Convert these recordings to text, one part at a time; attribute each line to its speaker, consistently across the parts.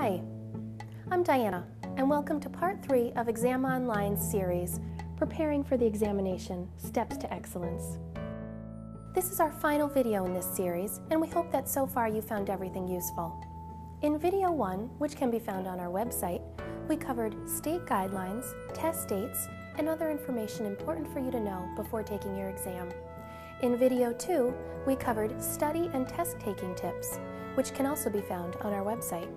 Speaker 1: Hi, I'm Diana, and welcome to Part 3 of XAMonline's series, Preparing for the Examination, Steps to Excellence. This is our final video in this series, and we hope that so far you found everything useful. In Video 1, which can be found on our website, we covered state guidelines, test dates, and other information important for you to know before taking your exam. In Video 2, we covered study and test-taking tips, which can also be found on our website.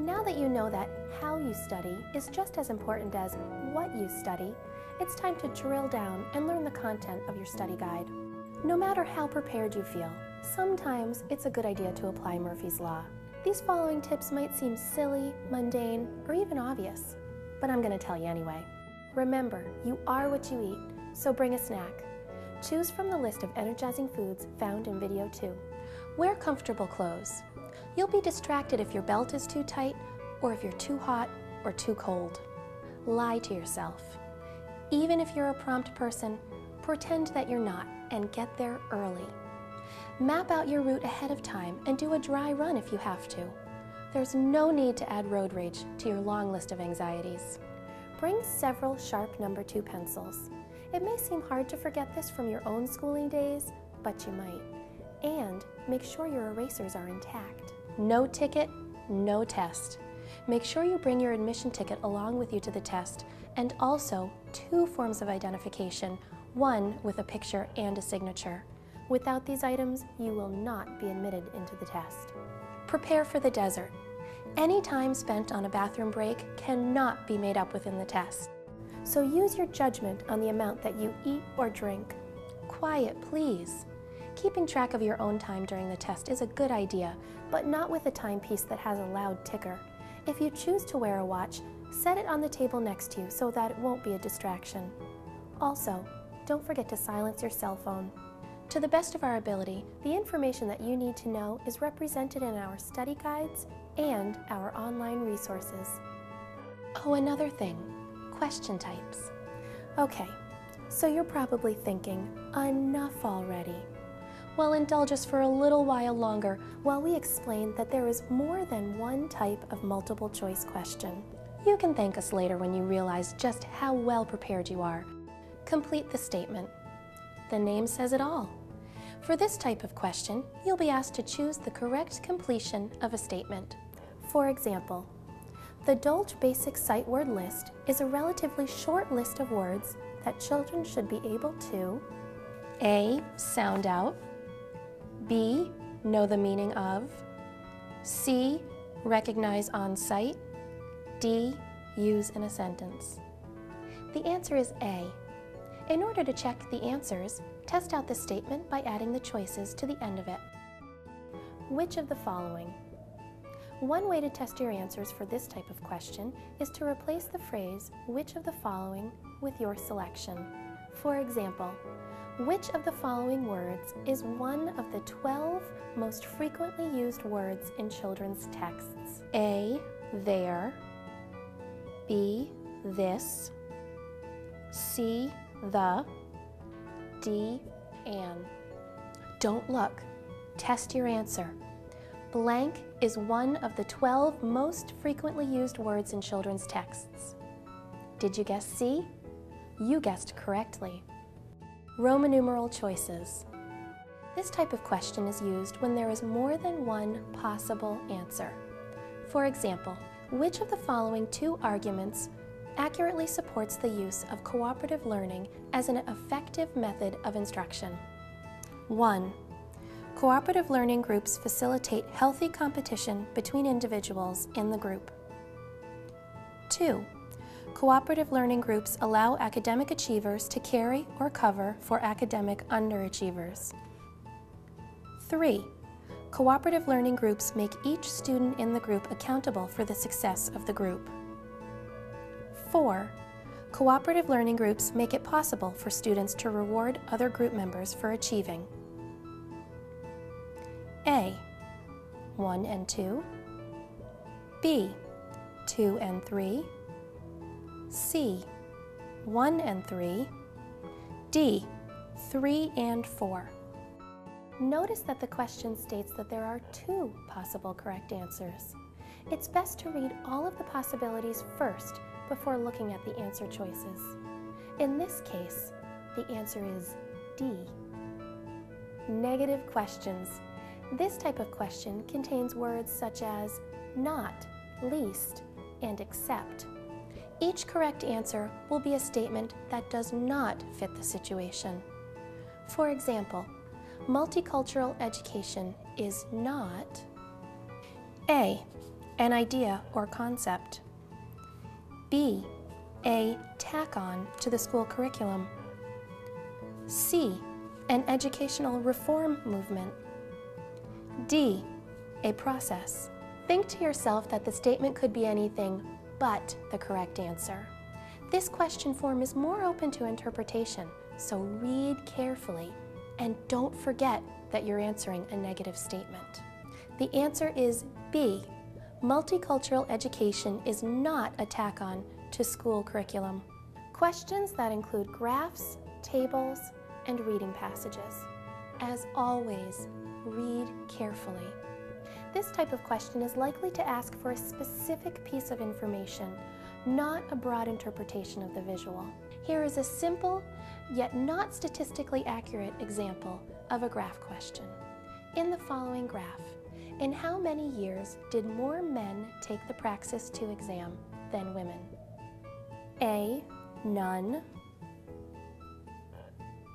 Speaker 1: Now that you know that how you study is just as important as what you study, it's time to drill down and learn the content of your study guide. No matter how prepared you feel, sometimes it's a good idea to apply Murphy's Law. These following tips might seem silly, mundane, or even obvious, but I'm going to tell you anyway. Remember, you are what you eat, so bring a snack. Choose from the list of energizing foods found in Video 2. Wear comfortable clothes. You'll be distracted if your belt is too tight, or if you're too hot or too cold. Lie to yourself. Even if you're a prompt person, pretend that you're not and get there early. Map out your route ahead of time and do a dry run if you have to. There's no need to add road rage to your long list of anxieties. Bring several sharp number 2 pencils. It may seem hard to forget this from your own schooling days, but you might. And make sure your erasers are intact. No ticket, no test. Make sure you bring your admission ticket along with you to the test, and also 2 forms of identification, one with a picture and a signature. Without these items, you will not be admitted into the test. Prepare for the desert. Any time spent on a bathroom break cannot be made up within the test. So use your judgment on the amount that you eat or drink. Quiet, please. Keeping track of your own time during the test is a good idea, but not with a timepiece that has a loud ticker. If you choose to wear a watch, set it on the table next to you so that it won't be a distraction. Also, don't forget to silence your cell phone. To the best of our ability, the information that you need to know is represented in our study guides and our online resources. Oh, another thing, question types. Okay, so you're probably thinking, enough already. Well, indulge us for a little while longer while we explain that there is more than one type of multiple choice question. You can thank us later when you realize just how well prepared you are. Complete the statement. The name says it all. For this type of question, you'll be asked to choose the correct completion of a statement. For example, the Dolch Basic Sight Word List is a relatively short list of words that children should be able to A. Sound out, B. Know the meaning of, C. Recognize on sight, D. Use in a sentence. The answer is A. In order to check the answers, test out the statement by adding the choices to the end of it. Which of the following? One way to test your answers for this type of question is to replace the phrase, which of the following, with your selection. For example, which of the following words is one of the 12 most frequently used words in children's texts? A. There, B. This, C. The, D. An. Don't look. Test your answer. Blank is one of the 12 most frequently used words in children's texts. Did you guess C? You guessed correctly. Roman numeral choices. This type of question is used when there is more than one possible answer. For example, which of the following 2 arguments accurately supports the use of cooperative learning as an effective method of instruction? 1. Cooperative learning groups facilitate healthy competition between individuals in the group. 2. Cooperative learning groups allow academic achievers to carry or cover for academic underachievers. 3. Cooperative learning groups make each student in the group accountable for the success of the group. 4. Cooperative learning groups make it possible for students to reward other group members for achieving. A. 1 and 2, B. 2 and 3, C. 1 and 3, D. 3 and 4. Notice that the question states that there are 2 possible correct answers. It's best to read all of the possibilities first before looking at the answer choices. In this case, the answer is D. Negative questions. This type of question contains words such as not, least, and except. Each correct answer will be a statement that does not fit the situation. For example, multicultural education is not A, an idea or concept, B, a tack-on to the school curriculum, C, an educational reform movement, D, a process. Think to yourself that the statement could be anything but the correct answer. This question form is more open to interpretation, so read carefully and don't forget that you're answering a negative statement. The answer is B. Multicultural education is not a tack-on to school curriculum. Questions that include graphs, tables, and reading passages. As always, read carefully. This type of question is likely to ask for a specific piece of information, not a broad interpretation of the visual. Here is a simple, yet not statistically accurate example of a graph question. In the following graph, in how many years did more men take the PRAXIS 2 exam than women? A, none,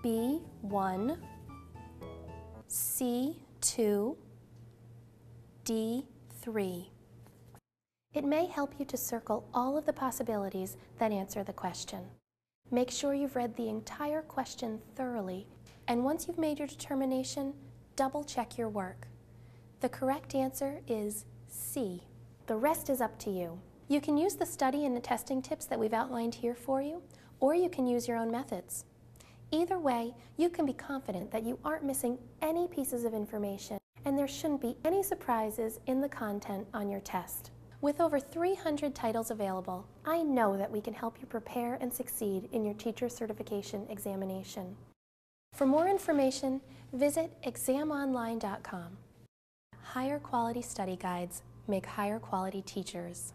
Speaker 1: B, 1, C, 2, D, 3. It may help you to circle all of the possibilities that answer the question. Make sure you've read the entire question thoroughly, and once you've made your determination, double-check your work. The correct answer is C. The rest is up to you. You can use the study and the testing tips that we've outlined here for you, or you can use your own methods. Either way, you can be confident that you aren't missing any pieces of information, and there shouldn't be any surprises in the content on your test. With over 300 titles available, I know that we can help you prepare and succeed in your teacher certification examination. For more information, visit XAMonline.com. Higher quality study guides make higher quality teachers.